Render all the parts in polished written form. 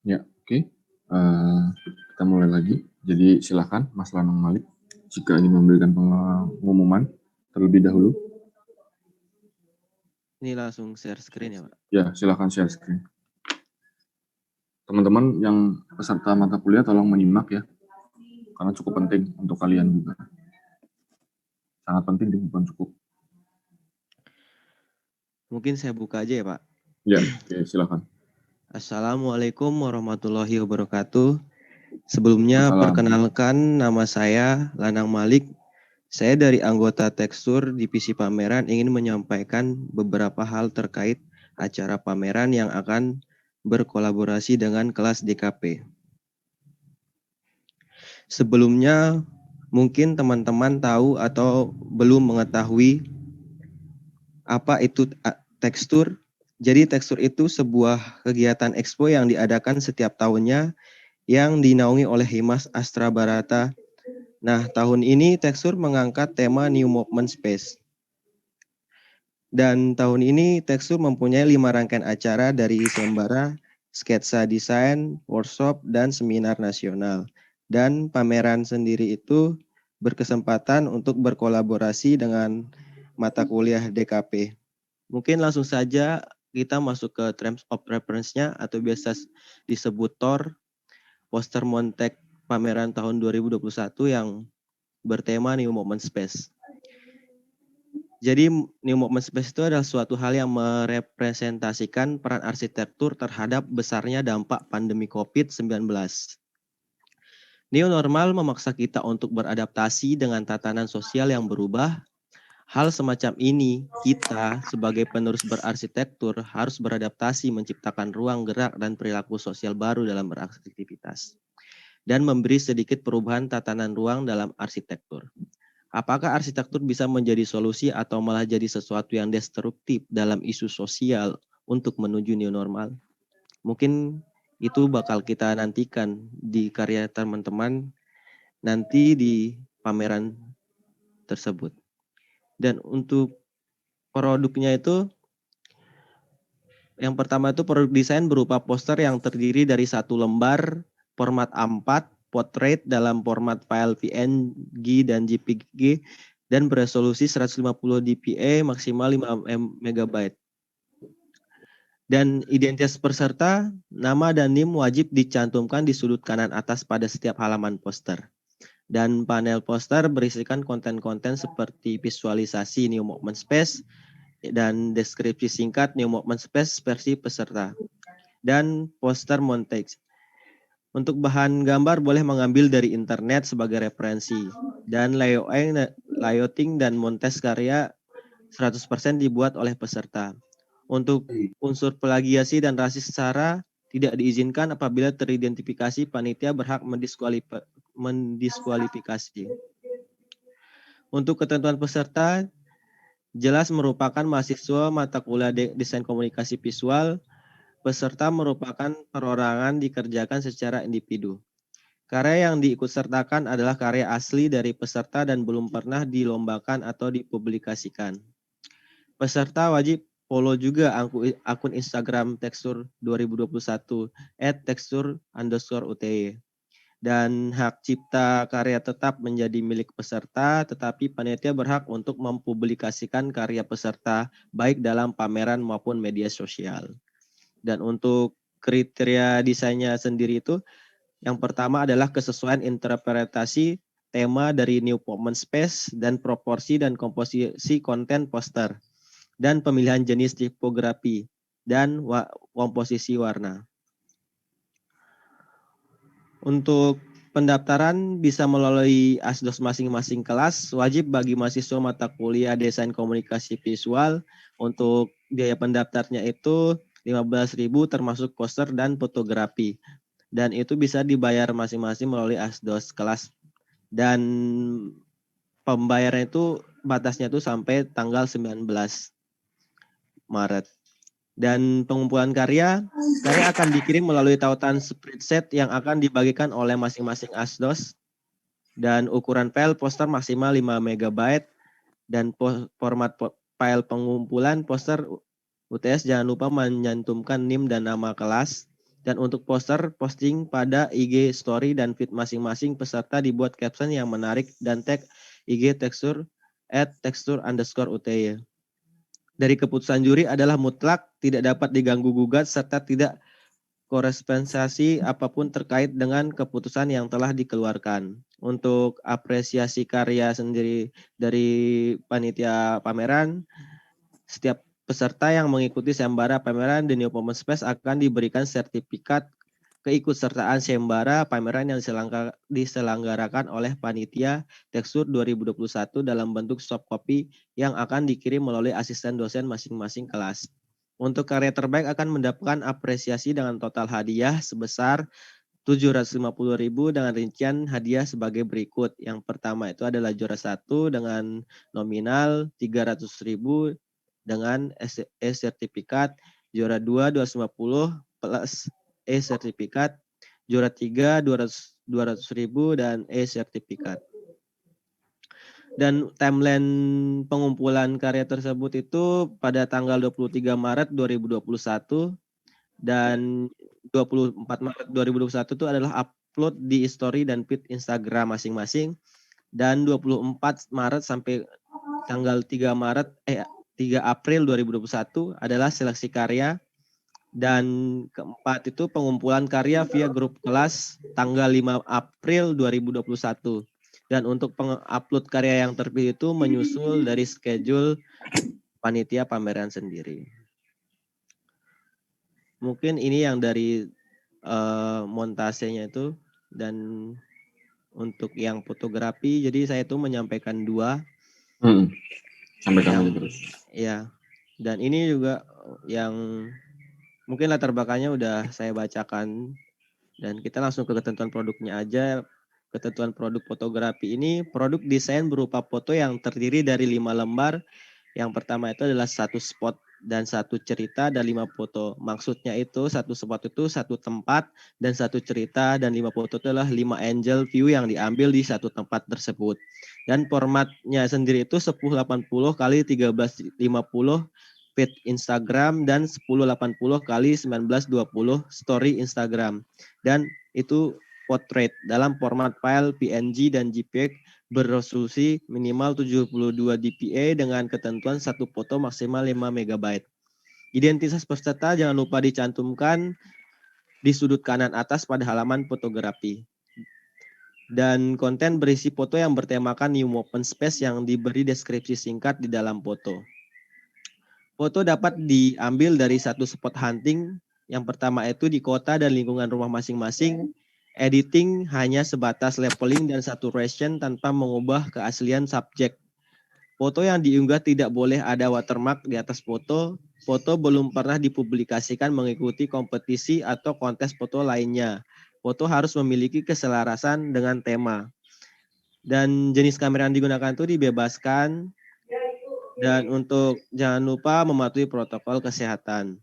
Ya, oke. Kita mulai lagi. Jadi silakan Mas Lanang Malik jika ingin memberikan pengumuman terlebih dahulu. Ini langsung share screen ya, Pak. Ya, silakan share screen. Teman-teman yang peserta mata kuliah tolong menyimak ya, karena cukup penting untuk kalian juga. Sangat penting, bukan cukup. Mungkin saya buka aja ya, Pak. Ya, oke, silakan. Assalamualaikum warahmatullahi wabarakatuh. Sebelumnya Waalaikumsalam. perkenalkan nama saya Lanang Malik. Saya dari anggota Tekstur Divisi Pameran ingin menyampaikan beberapa hal terkait acara pameran yang akan berkolaborasi dengan kelas DKP. Sebelumnya mungkin teman-teman tahu atau belum mengetahui apa itu tekstur. Jadi tekstur itu sebuah kegiatan expo yang diadakan setiap tahunnya yang dinaungi oleh Himas Astra Barata. Nah, tahun ini Tekstur mengangkat tema New Movement Space. Dan tahun ini Tekstur mempunyai 5 rangkaian acara dari sembara, sketsa desain, workshop, dan seminar nasional. Dan pameran sendiri itu berkesempatan untuk berkolaborasi dengan mata kuliah DKP. Mungkin langsung saja kita masuk ke terms of reference-nya atau biasa disebut TOR, poster montek pameran tahun 2021 yang bertema New Movement Space. Jadi New Movement Space itu adalah suatu hal yang merepresentasikan peran arsitektur terhadap besarnya dampak pandemi COVID-19. New normal memaksa kita untuk beradaptasi dengan tatanan sosial yang berubah. Hal semacam ini, kita sebagai penerus berarsitektur harus beradaptasi menciptakan ruang gerak dan perilaku sosial baru dalam beraktivitas. Dan memberi sedikit perubahan tatanan ruang dalam arsitektur. Apakah arsitektur bisa menjadi solusi atau malah jadi sesuatu yang destruktif dalam isu sosial untuk menuju new normal? Mungkin itu bakal kita nantikan di karya teman-teman nanti di pameran tersebut. Dan untuk produknya itu, yang pertama itu produk desain berupa poster yang terdiri dari satu lembar format A4, portrait dalam format file PNG dan JPG, dan beresolusi 150 dpi maksimal 5 MB. Dan identitas peserta, nama dan NIM wajib dicantumkan di sudut kanan atas pada setiap halaman poster. Dan panel poster berisikan konten-konten seperti visualisasi New Movement Space dan deskripsi singkat New Movement Space versi peserta. Dan poster montage. Untuk bahan gambar boleh mengambil dari internet sebagai referensi. Dan layouting dan montage karya 100% dibuat oleh peserta. Untuk unsur plagiasi dan rasis secara tidak diizinkan apabila teridentifikasi panitia berhak mendiskualifikasi. Untuk ketentuan peserta, jelas merupakan mahasiswa mata kuliah desain komunikasi visual, peserta merupakan perorangan dikerjakan secara individu. Karya yang diikutsertakan adalah karya asli dari peserta dan belum pernah dilombakan atau dipublikasikan. Peserta wajib follow juga akun Instagram Tekstur 2021 @tekstur_UTY. Dan hak cipta karya tetap menjadi milik peserta, tetapi panitia berhak untuk mempublikasikan karya peserta baik dalam pameran maupun media sosial. Dan untuk kriteria desainnya sendiri itu, yang pertama adalah kesesuaian interpretasi tema dari New Movement Space dan proporsi dan komposisi konten poster. Dan pemilihan jenis tipografi dan komposisi warna. Untuk pendaftaran bisa melalui asdos masing-masing kelas, wajib bagi mahasiswa mata kuliah desain komunikasi visual. Untuk biaya pendaftarnya itu 15.000 termasuk poster dan fotografi. Dan itu bisa dibayar masing-masing melalui asdos kelas. Dan pembayaran itu batasnya itu sampai tanggal 19 Maret. Dan pengumpulan karya akan dikirim melalui tautan spreadsheet yang akan dibagikan oleh masing-masing asdos. Dan ukuran file poster maksimal 5 MB. Dan format file pengumpulan poster UTS jangan lupa menyantumkan NIM dan nama kelas. Dan untuk poster, posting pada IG story dan feed masing-masing peserta dibuat caption yang menarik dan tag IG tekstur @tekstur_UTY. Dari keputusan juri adalah mutlak, tidak dapat diganggu-gugat, serta tidak koresponsasi apapun terkait dengan keputusan yang telah dikeluarkan. Untuk apresiasi karya sendiri dari panitia pameran, setiap peserta yang mengikuti sayembara pameran The New Open Space akan diberikan sertifikat keikutsertaan sayembara pameran yang diselenggarakan oleh panitia Tekstur 2021 dalam bentuk soft copy yang akan dikirim melalui asisten dosen masing-masing kelas. Untuk karya terbaik akan mendapatkan apresiasi dengan total hadiah sebesar 750.000 dengan rincian hadiah sebagai berikut. Yang pertama itu adalah juara 1 dengan nominal 300.000 dengan e-sertifikat, juara 2 250 plus e-sertifikat, juara 3 200.000 dan e-sertifikat. Dan timeline pengumpulan karya tersebut itu pada tanggal 23 Maret 2021 dan 24 Maret 2021 itu adalah upload di story dan feed Instagram masing-masing, dan 24 Maret sampai tanggal 3 April 2021 adalah seleksi karya, dan keempat itu pengumpulan karya via grup kelas tanggal 5 April 2021. Dan untuk pengupload karya yang terpilih itu menyusul dari schedule panitia pameran sendiri. Mungkin ini yang dari montasenya itu. Dan untuk yang fotografi, jadi saya itu menyampaikan 2. Sampaikan aja terus. Ya, dan ini juga yang mungkin latar belakangnya udah saya bacakan, dan kita langsung ke ketentuan produknya aja. Ketentuan produk fotografi ini, produk desain berupa foto yang terdiri dari 5 lembar. Yang pertama itu adalah 1 spot dan 1 cerita dan 5 foto. Maksudnya itu 1 spot itu 1 tempat dan 1 cerita, dan 5 foto itu adalah 5 angle view yang diambil di 1 tempat tersebut. Dan formatnya sendiri itu 1080 kali 1350 feed Instagram dan 1080 kali 1920 story Instagram. Dan itu portrait dalam format file PNG dan JPEG berresolusi minimal 72 dpi dengan ketentuan 1 foto maksimal 5 MB. Identitas peserta jangan lupa dicantumkan di sudut kanan atas pada halaman fotografi. Dan konten berisi foto yang bertemakan New Open Space yang diberi deskripsi singkat di dalam foto. Foto dapat diambil dari 1 spot hunting. Yang pertama itu di kota dan lingkungan rumah masing-masing. Editing hanya sebatas leveling dan saturation tanpa mengubah keaslian subjek. Foto yang diunggah tidak boleh ada watermark di atas foto. Foto belum pernah dipublikasikan mengikuti kompetisi atau kontes foto lainnya. Foto harus memiliki keselarasan dengan tema. Dan jenis kamera yang digunakan itu dibebaskan. Dan untuk jangan lupa mematuhi protokol kesehatan.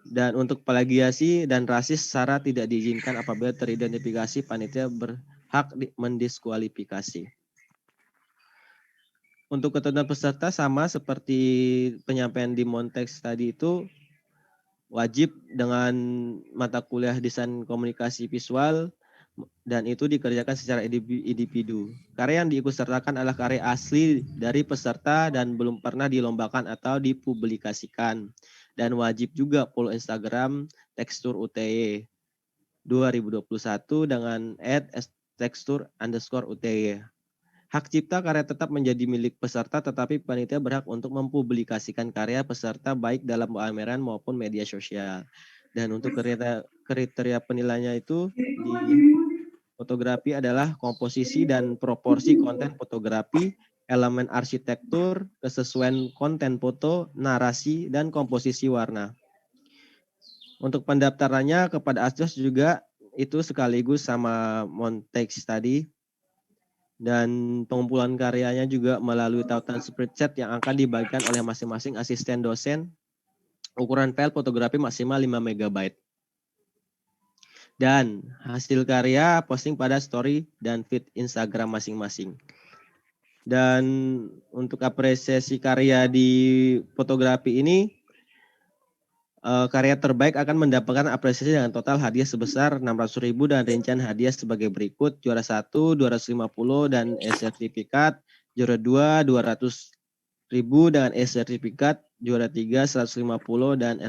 Dan untuk plagiasi dan rasis syarat tidak diizinkan apabila teridentifikasi, panitia berhak mendiskualifikasi. Untuk ketentuan peserta sama seperti penyampaian di Montex tadi itu, wajib dengan mata kuliah desain komunikasi visual, dan itu dikerjakan secara individu. Karya yang diikutsertakan adalah karya asli dari peserta dan belum pernah dilombakan atau dipublikasikan. Dan wajib juga follow Instagram Tekstur UTY 2021 dengan @tekstur_UTY. Hak cipta karya tetap menjadi milik peserta, tetapi panitia berhak untuk mempublikasikan karya peserta baik dalam pameran maupun media sosial. Dan untuk kriteria penilaiannya itu di fotografi adalah komposisi dan proporsi konten fotografi, elemen arsitektur, kesesuaian konten foto, narasi, dan komposisi warna. Untuk pendaftarannya kepada Asdos juga itu sekaligus sama Montex tadi. Dan pengumpulan karyanya juga melalui tautan spreadsheet yang akan dibagikan oleh masing-masing asisten dosen. Ukuran file fotografi maksimal 5 MB. Dan hasil karya posting pada story dan feed Instagram masing-masing. Dan untuk apresiasi karya di fotografi ini, karya terbaik akan mendapatkan apresiasi dengan total hadiah sebesar 600.000 dan rincian hadiah sebagai berikut. Juara 1 250 dan e-sertifikat, juara 2 200.000 dengan e-sertifikat, juara 3 150 dan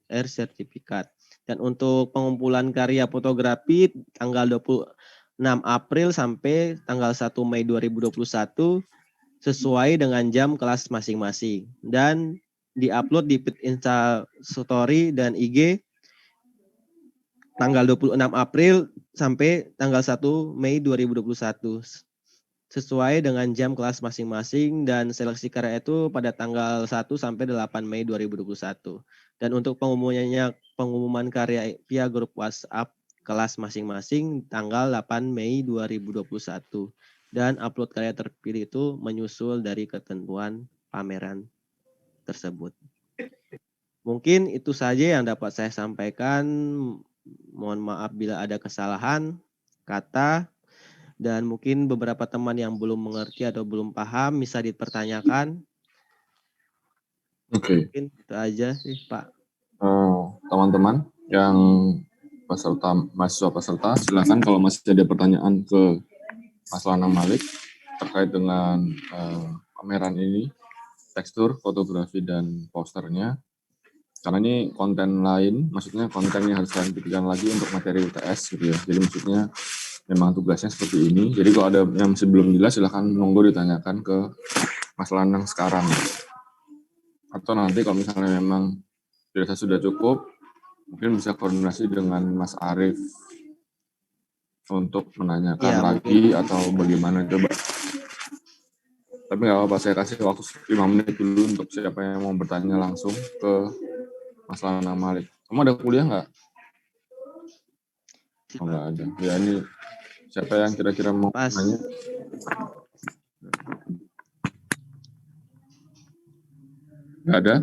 e-sertifikat. Dan untuk pengumpulan karya fotografi tanggal 26 April sampai tanggal 1 Mei 2021 sesuai dengan jam kelas masing-masing. Dan di-upload di feed Insta Story dan IG tanggal 26 April sampai tanggal 1 Mei 2021 sesuai dengan jam kelas masing-masing, dan seleksi karya itu pada tanggal 1 sampai 8 Mei 2021. Dan untuk pengumuman karya via grup WhatsApp kelas masing-masing tanggal 8 Mei 2021. Dan upload karya terpilih itu menyusul dari ketentuan pameran tersebut. Mungkin itu saja yang dapat saya sampaikan. Mohon maaf bila ada kesalahan kata, dan mungkin beberapa teman yang belum mengerti atau belum paham bisa dipertanyakan. Oke. Mungkin itu aja sih, Pak. Teman-teman yang mahasiswa peserta, silakan kalau masih ada pertanyaan ke Mas Lanang Malik terkait dengan pameran ini, tekstur, fotografi, dan posternya. Karena ini konten lain, maksudnya konten yang harus kalian pikirkan lagi untuk materi UTS gitu ya. Jadi maksudnya memang tugasnya seperti ini. Jadi kalau ada yang masih belum jelas, silahkan monggo ditanyakan ke Mas Lanang sekarang. Atau nanti kalau misalnya memang dirasa sudah cukup, mungkin bisa koordinasi dengan Mas Arief untuk menanyakan lagi atau bagaimana, coba. Tapi nggak apa-apa, saya kasih waktu 5 menit dulu untuk siapa yang mau bertanya langsung ke Mas Lanang Malik. Kamu ada kuliah nggak? Oh, nggak ada. Ya, ini siapa yang kira-kira mau nanya? Nggak ada?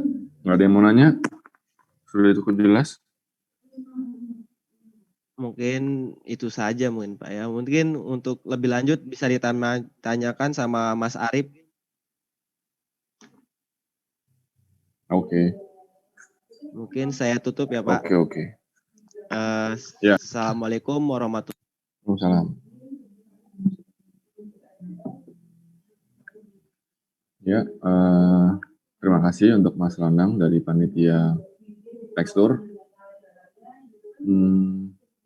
Nggak ada yang mau nanya? Sudah cukup jelas? Mungkin itu saja mungkin Pak ya. Mungkin untuk lebih lanjut bisa ditanyakan sama Mas Arief. Oke. Mungkin saya tutup ya Pak. Oke. Ya. Assalamualaikum warahmatullahi wabarakatuh. Ya, terima kasih untuk Mas Lanang dari panitia tekstur.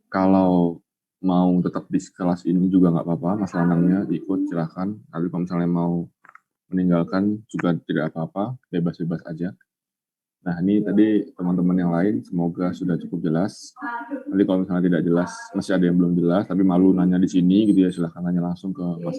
Kalau mau tetap di kelas ini juga nggak apa-apa, Mas Lanangnya ikut silahkan. Tapi kalau misalnya mau meninggalkan juga tidak apa-apa, bebas-bebas aja. Nah, ini tadi teman-teman yang lain semoga sudah cukup jelas. Nanti kalau misalnya tidak jelas, masih ada yang belum jelas, tapi malu nanya di sini gitu ya, silahkan nanya langsung ke Mas